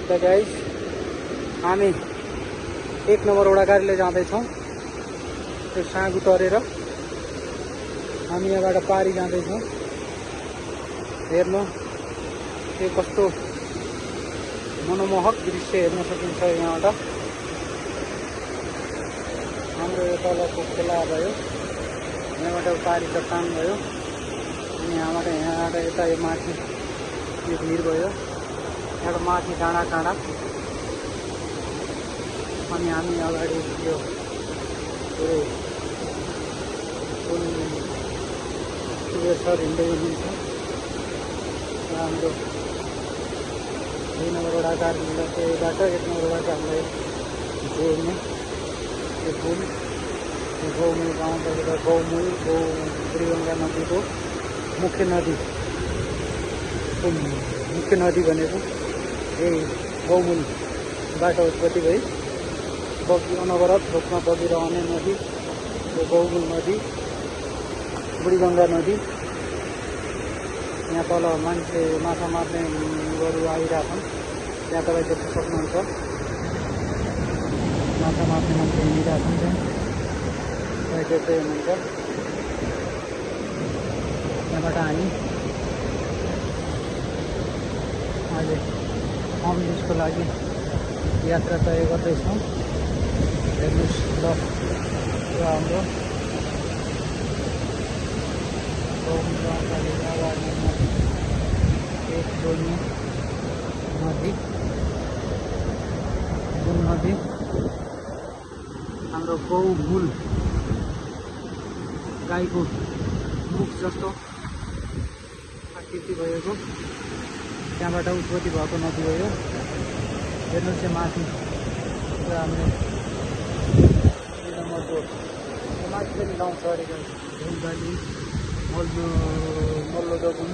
त गाइस हामी 1 नम्बर वडा गाडीले जाँदैछौँ। त्यो साँगु तरेर हामी यहाँबाट पारी जाँदैछौँ। हेर्नु यो कस्तो मनमोहक दृश्य हेर्न सकिन्छ। यहाँबाट हाम्रो यो तलको खोला भयो, यहाँबाट पारी चट्टान भयो, अनि यहाँबाट यता यो माथि यो भिर भयो, यहाँबाट माथि डाँडा काँडा, अनि हामी अगाडि यो सर हिँड्दै हुनुहुन्छ। हाम्रो 2 नम्बर वडा गाडीबाट 1 नम्बर वडा गाडीलाई जोड्ने यो पुल, यो गौमूल गाउँबाट गौमूल बुढीगङ्गा नदीको मुख्य नदी भनेको यही गौमूलबाट उत्पत्ति भई अनवरत रूपमा बगिरहने नदी यो गौमूल नदी, बुढीगङ्गा नदी। यहाँ तल मान्छे माछा मार्ने गोरु आइरहेछन्, त्यहाँ तपाईँ देख्न सक्नुहुन्छ। माछा मार्ने मान्छे हिँडिरहेछन्, त्यहाँ देख्दै हुनुहुन्छ। त्यहाँबाट हामी अहिले अमृतको लागि यात्रा तय गर्दैछौँ। हेर्नुहोस् ल, यो हाम्रो एक जोड्ने नदी, जुन नदी हाम्रो गौमूल गाईको मुख जस्तो आकृति भएको, त्यहाँबाट उत्पत्ति भएको नदी हो यो। हेर्नुहोस् चाहिँ माथि र हाम्रो 2 नम्बरको माथि पनि गाउँ छ अरे, ढुङ्गाली मल्लो दगुन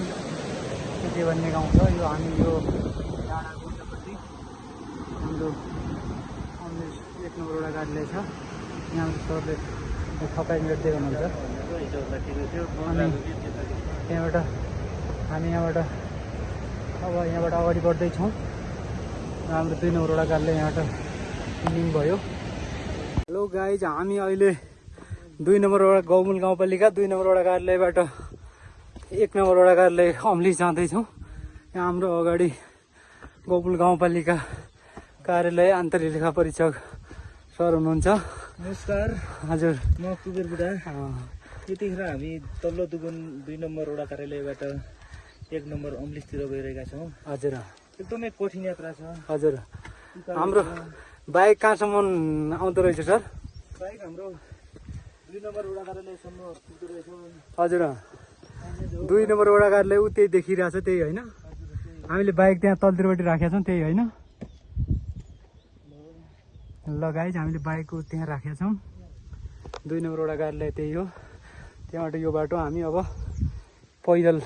के भन्ने गाउँ छ। यो हामी यो डाँडाको उतापट्टि हाम्रो 1 नम्बर वडा गाडीलाई छ। यहाँ सरले थकाइ मेट्दै हुनुहुन्छ। अनि त्यहाँबाट हामी यहाँबाट अगाडि बढ्दैछौँ। हाम्रो 2 नम्बर वडा गाडीले यहाँबाट हिँडिङ भयो। हेलो गाइज, हामी अहिले 2 नम्बर वडा गौमूल गाउँपालिका 2 नम्बर वडा कार्यालयबाट 1 नम्बर वडा कार्यालय अम्लिस जाँदैछौँ। यहाँ हाम्रो अगाडि गौमूल गाउँपालिका कार्यालय आन्तरिक लेखा परीक्षक सर हुनुहुन्छ। नमस्कार। हजुर, म कुबेर बुढा। यतिखेर हामी तल्लो दुगुन 2 नम्बर वडा कार्यालयबाट 1 नम्बर अम्लिसतिर गइरहेका छौँ। हजुर, एकदमै कठिन यात्रा छ। हजुर। हाम्रो बाइक कहाँसम्म आउँदो रहेछ सर? बाइक हाम्रो 2 नम्बर वडा कार्यालयसम्म पुग्दो रहेछ। हजुर, 2 नम्बर वडा कार्यालय ऊ त्यही देखिरहेछ, त्यही होइन? हामीले बाइक त्यहाँ तलतिरपट्टि राखेका छौँ, त्यही होइन? ल गाइज, हामीले बाइक त्यहाँ राखेका छौँ। 2 नम्बर वडा कार्यालय त्यही हो। त्यहाँबाट यो बाटो हामी अब पैदल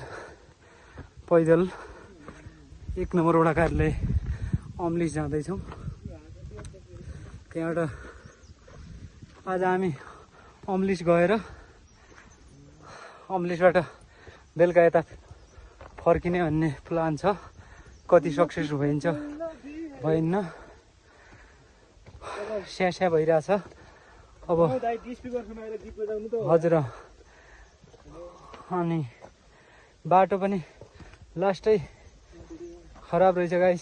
1 नम्बर वडा कार्यालय अम्लिस जाँदैछौँ। त्यहाँबाट आज हामी अम्लिस गएर अम्लिसबाट बेलुका यता फर्किने भन्ने प्लान छ। कति सक्सेस भइन्न, स्या भइरहेछ अब। हजुर, अनि बाटो पनि लास्टै खराब रहेछ गाइस।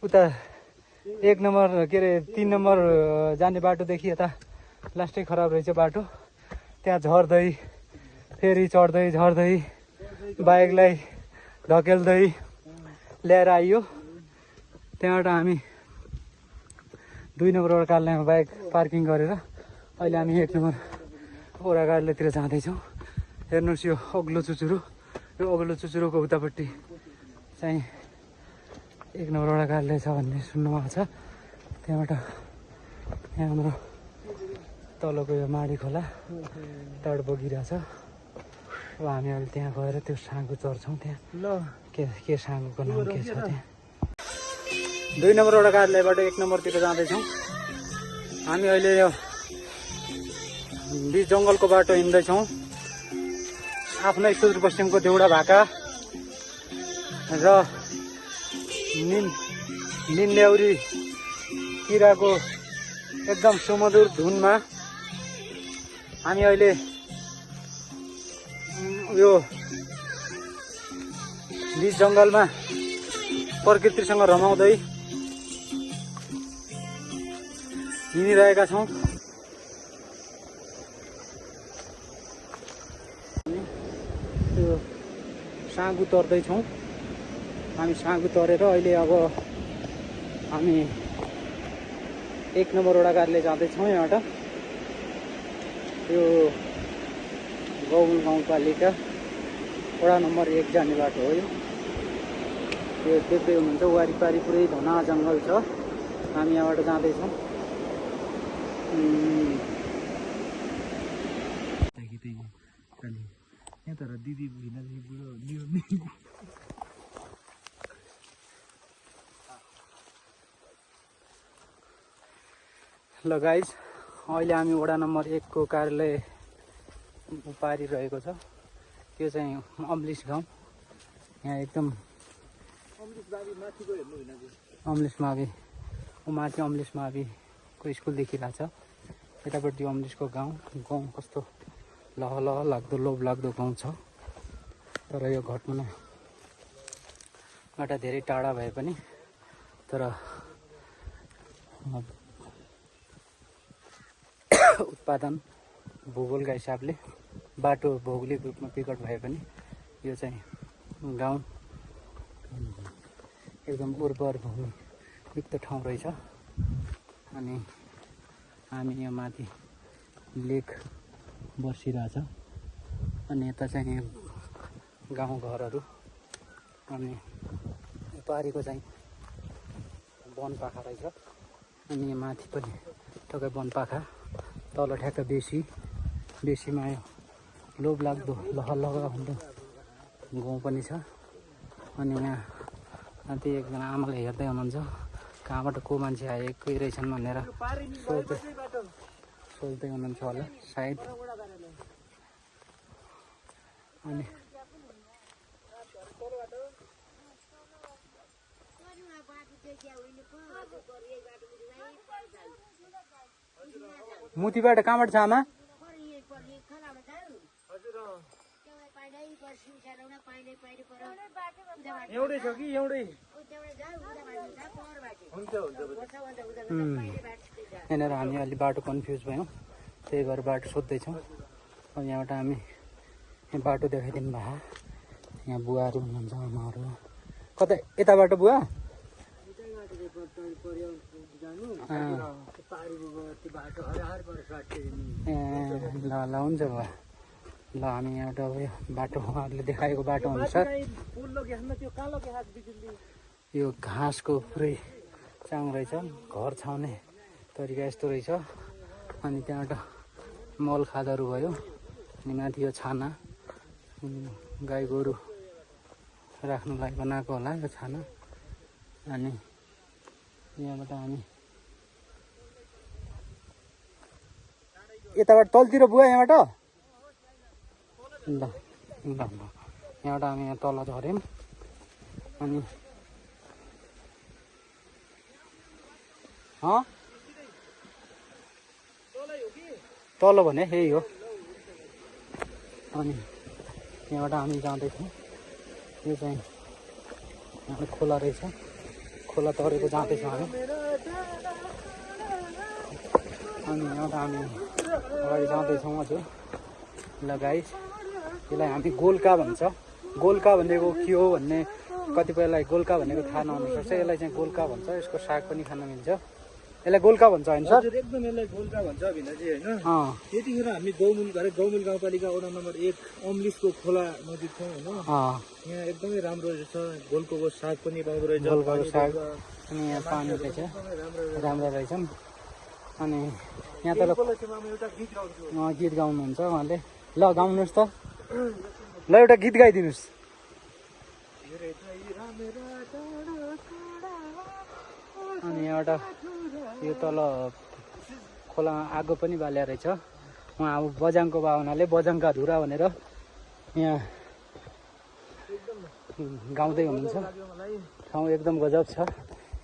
उता 1 नम्बर के अरे 3 नम्बर जाने बाटोदेखि यता लास्टै खराब रहेछ बाटो। त्यहाँ झर्दै फेरि झर्दै बाइकलाई धकेल्दै ल्याएर आइयो। त्यहाँबाट हामी 2 नम्बर वडा कार्यालयमा बाइक पार्किङ गरेर अहिले हामी 1 नम्बर वडा कार्यालयतिर जाँदैछौँ। हेर्नुहोस् यो अग्लो चुचुरोको उतापट्टि चाहिँ 1 नम्बर वडा कार्यालय छ भन्ने सुन्नुमा छ। त्यहाँबाट यहाँ हाम्रो तलको यो माडी खोला टाढ बगिरहेछ। अब हामी अहिले त्यहाँ गएर त्यो साँगु चढ्छौँ। त्यहाँ ल के साँगुको नाम के छ त्यहाँ। 2 नम्बर वडा कार्यालयबाट 1 नम्बरतिर जाँदैछौँ। हामी अहिले यो बिच जङ्गलको बाटो हिँड्दैछौँ। आफ्नै सुदूरपश्चिमको देउडा भाका र निन्याउरी किराको एकदम सुमधुर धुनमा हामी अहिले यो बीच जङ्गलमा प्रकृतिसँग रमाउँदै हिँडिरहेका छौँ। त्यो साँगु तर्दैछौँ। हामी साँगु तरेर अहिले अब हामी 1 नम्बर वडा कार्यालय जाँदैछौँ। यहाँबाट यो गौमुल गाउँपालिका वडा नम्बर 1 जाने बाटो हो। यो देख्दै हुनुहुन्छ वारिपारि पुरै घना जङ्गल छ। हामी यहाँबाट जाँदैछौँ। ल गाइज, अहिले हामी वडा नम्बर 1 को कार्यालय पारिरहेको छ। त्यो चाहिँ अम्लिस गाउँ। यहाँ एकदम अम्लिस मावि माथि अम्लिस माविको स्कुल देखिरहेछ। यतापट्टि अम्लिसको गाउँ कस्तो लहलह लाग्दो लोभ लाग्दो गाउँ छ। तर यो घटमुनाबाट धेरै टाढा भए पनि तर उत्पादन भूगोलका हिसाबले बाटो भौगोलिक रूपमा विकट भए पनि यो चाहिँ गाउँ एकदम उर्वर भूमि युक्त ठाउँ रहेछ। अनि हामी यहाँ माथि लेक बसिरहेछ। अनि यता चाहिँ गाउँघरहरू अनि पारिको चाहिँ वनपाखा रहेछ। अनि यहाँ माथि पनि टक्कै वनपाखा, तल ठ्याक्क बेसीमा यो लोभ लाग्दो लहलह हुँदो गाउँ पनि छ। अनि यहाँ माथि एकजना आमाले हेर्दै हुनुहुन्छ कहाँबाट को मान्छे आएको रहेछन् भनेर सोच्दै हुनुहुन्छ होला सायद। अनि मुतीबाट कहाँबाट छ आमा? एउटै छ कि एउटै? यहाँनिर हामी अलि बाटो कन्फ्युज भयौँ, त्यही भएर बाटो सोध्दैछौँ। अब यहाँबाट हामी बाटो देखाइदिनु भयो। यहाँ बुवाहरू हुनुहुन्छ, आमाहरू। कता यताबाट बुवा? ल हुन्छ बुवा। ल हामी यहाँबाट अब यो बाटो उहाँहरूले देखाएको बाटो अनुसार यो घाँसको पुरै चाङ रहेछ। घर छाउने तरिका यस्तो रहेछ। अनि त्यहाँबाट मल खादाहरू भयो। अनि माथि यो छाना गाई गोरु राख्नुलाई बनाएको होला यो छाना। अनि यहाँबाट हामी यताबाट तलतिर बुवा यहाँबाट ल यहाँबाट हामी यहाँ तल झऱ्यौँ। अनि तल भने यही हो। अनि यहाँबाट हामी जाँदैछौँ। यो चाहिँ यहाँ खोला रहेछ। खोला तरेको जाँदैछौँ हामी। अनि यहाँबाट हामी अगाडि जाँदैछौँ हजुर। ल गाइस, यसलाई हामी गोल्का भन्छ। गोल्का भनेको के हो भन्ने कतिपयलाई गोल्का भनेको थाहा नहुन सक्छ। यसलाई चाहिँ गोल्का भन्छ। यसको साग पनि खान मिल्छ। यसलाई गोल्का भन्छ होइन सर? एकदम यसलाई गोल्का भन्छ भिनाजी होइन। यतिखेर हामी गौमुल गाउँपालिका वडा नम्बर 1 अम्लिसको खोला नजिक छौँ होइन। यहाँ एकदमै राम्रो रहेछ। गोल्काको साग पनि पाउँदो रहेछ। गोल्काको साग अनि यहाँ पानी रहेछ, राम्रो रहेछ। अनि यहाँ तल गीत गाउनुहुन्छ उहाँले। ल गाउनुहोस् त। ल एउटा गीत गाइदिनुहोस्। अनि यहाँबाट यो तल खोलामा आगो पनि बाल्या रहेछ। उहाँ अब बजाङको बा हुनाले बजाङका धुरा भनेर यहाँ गाउँदै हुनुहुन्छ। ठाउँ एकदम गजब छ।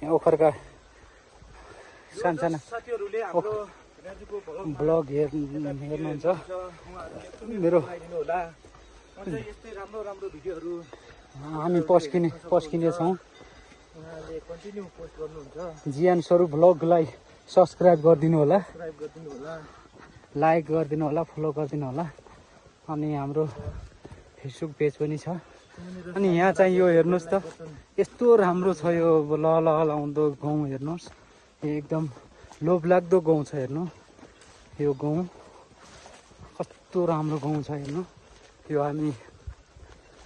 यहाँ ओखरका सानसाना साथीहरूले हाम्रो दाजुको ब्लग हेर्नुहुन्छ मेरो होला अझै यस्तै राम्रो राम्रो भिडियोहरू हामी पस्किनेछौँ उहाँहरूले कन्टिन्यू पोस्ट गर्नुहुन्छ जियान स्वरूप ब्लगलाई सब्सक्राइब गरिदिनु होला सब्सक्राइब गरिदिनु होला लाइक गरिदिनु होला फलो गरिदिनु होला अनि हाम्रो फेसबुक पेज पनि छ अनि यहाँ चाहिँ यो हेर्नुहोस् त यस्तो राम्रो छ यो लहलाउँदो गाउँ हेर्नुहोस् एकदम लोभलाग्दो गाउँ छ हेर्नु यो गाउँ कस्तो राम्रो गाउँ छ हेर्नु यो हामी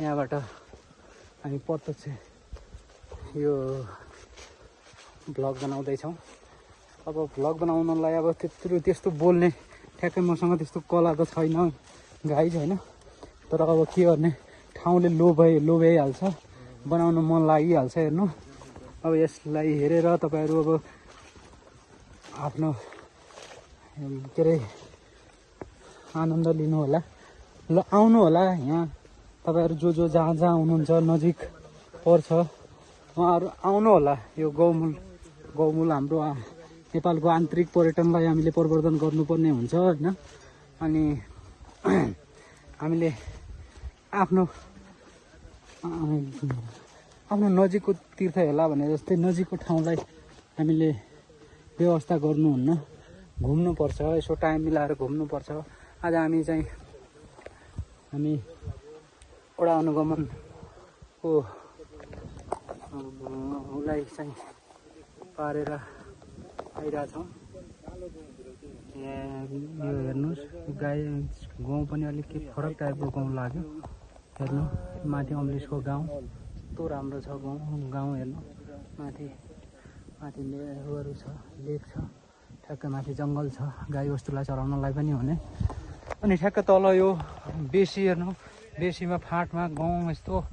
यहाँबाट हामी प्रत्यक्ष यो भ्लग बनाउँदैछौँ अब भ्लग बनाउनलाई अब त्यस्तो बोल्ने ठ्याक्कै मसँग त्यस्तो कला त छैन गाइज होइन तर अब के गर्ने ठाउँले लोभ्याइहाल्छ बनाउन मन लागिहाल्छ हेर्नु अब यसलाई हेरेर तपाईँहरू अब आफ्नो के अरे आनन्द लिनु होला ल आउनु होला यहाँ तपाईँहरू जो जहाँ हुनुहुन्छ नजिक पर्छ उहाँहरू आउनु होला यो गौमूल हाम्रो नेपालको आन्तरिक पर्यटनलाई हामीले प्रवर्धन गर्नुपर्ने हुन्छ होइन अनि हामीले आफ्नो नजिकको तीर्थ हेला भने जस्तै नजिकको ठाउँलाई हामीले व्यवस्था गर्नुहुन्न घुम्नुपर्छ यसो टाइम मिलाएर घुम्नुपर्छ आज हामी वडा अनुगमनको उसलाई चाहिँ पारेर आइरहेछौँ यहाँ यो हेर्नुहोस् गाई गाउँ पनि अलिक फरक टाइपको गाउँ लाग्यो हेर्नु माथि अम्लिसको गाउँ कस्तो राम्रो छ गाउँ हेर्नु माथि उयोहरू छ लेक छ ठ्याक्कै माथि जङ्गल छ गाई वस्तुलाई चराउनलाई पनि हुने अनि ठ्याक्क तल यो बेसी हेर्नु बेसीमा फाँटमा गाउँ यस्तो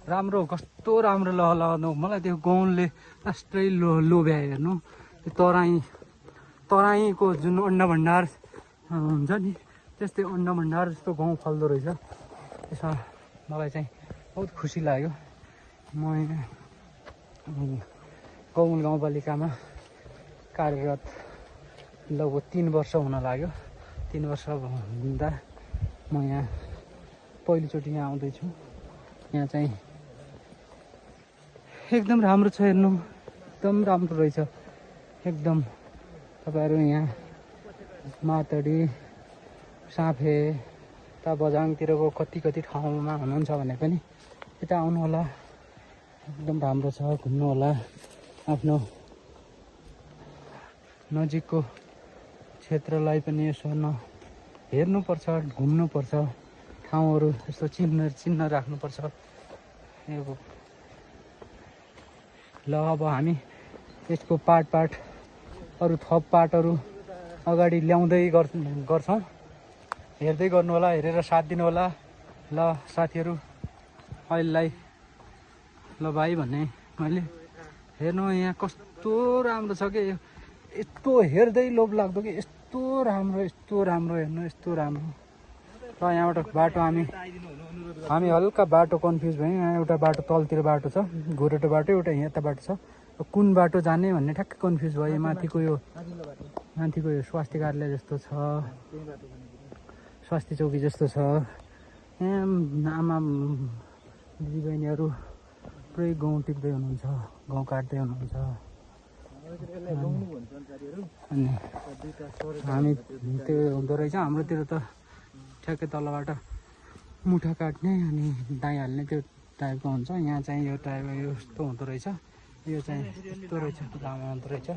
राम्रो कस्तो राम्रो लहलाउँदो मलाई त्यो गाउँले लास्टै लोभ्यायो हेर्नु त्यो तराईको जुन अन्न भण्डार हुन्छ नि त्यस्तै अन्न भण्डार जस्तो गाउँ फल्दो रहेछ त्यसमा मलाई चाहिँ बहुत खुसी लाग्यो म गौमुल गाउँपालिकामा कार्यरत लगभग 3 वर्ष हुन लाग्यो 3 वर्ष हुँदा म यहाँ पहिलोचोटि यहाँ आउँदैछु यहाँ चाहिँ एकदम राम्रो छ हेर्नु एकदम राम्रो रहेछ एकदम तपाईँहरू यहाँ मातडी साँफे यता बझाङतिरको कति ठाउँमा हुनुहुन्छ भने पनि यता आउनु होला एकदम राम्रो छ घुम्नु होला आफ्नो नजिकको क्षेत्रलाई पनि यसो हेर्नुपर्छ घुम्नुपर्छ ठाउँहरू यस्तो चिन्ह राख्नुपर्छ ल अब हामी यसको पार्ट अरू थप पार्टहरू अगाडि ल्याउँदै गर्छौँ हेर्दै गर्नु होला हेरेर साथ दिनु होला ल साथीहरू अहिलेलाई ल भाइ भन्ने मैले हेर्नु यहाँ कस्तो राम्रो छ कि यस्तो हेर्दै लोभ लाग्दो कि यस्तो राम्रो हेर्नु यस्तो राम्रो र यहाँबाट बाटो हामी हल्का बाटो कन्फ्युज भयौँ यहाँ एउटा बाटो तलतिर बाटो छ गोरेटो बाटो एउटा यता बाटो छ कुन बाटो जाने भन्ने ठ्याक्कै कन्फ्युज भयो माथिको यो स्वास्थ्य कार्यालय जस्तो छ स्वास्थ्य चौकी जस्तो छ यहाँ आमा दिदीबहिनीहरू पुरै गाउँ टिप्दै हुनुहुन्छ गाउँ काट्दै हुनुहुन्छ अनि हामी त्यो हुँदो रहेछ हाम्रोतिर त ठ्याक्कै तलबाट मुठा काट्ने अनि दाइँ हाल्ने त्यो टाइपको हुन्छ यहाँ चाहिँ यो टाइप यस्तो हुँदो रहेछ यो चाहिँ यस्तो रहेछ लामो हुँदो रहेछ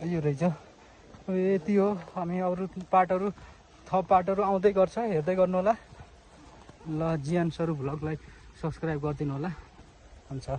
यो रहेछ अब यति हो हामी अरू पार्टहरू थप पार्टहरू आउँदै गर्छ हेर्दै गर्नु होला ल जियान स्वरूप भ्लगलाई सब्सक्राइब गरिदिनु होला हुन्छ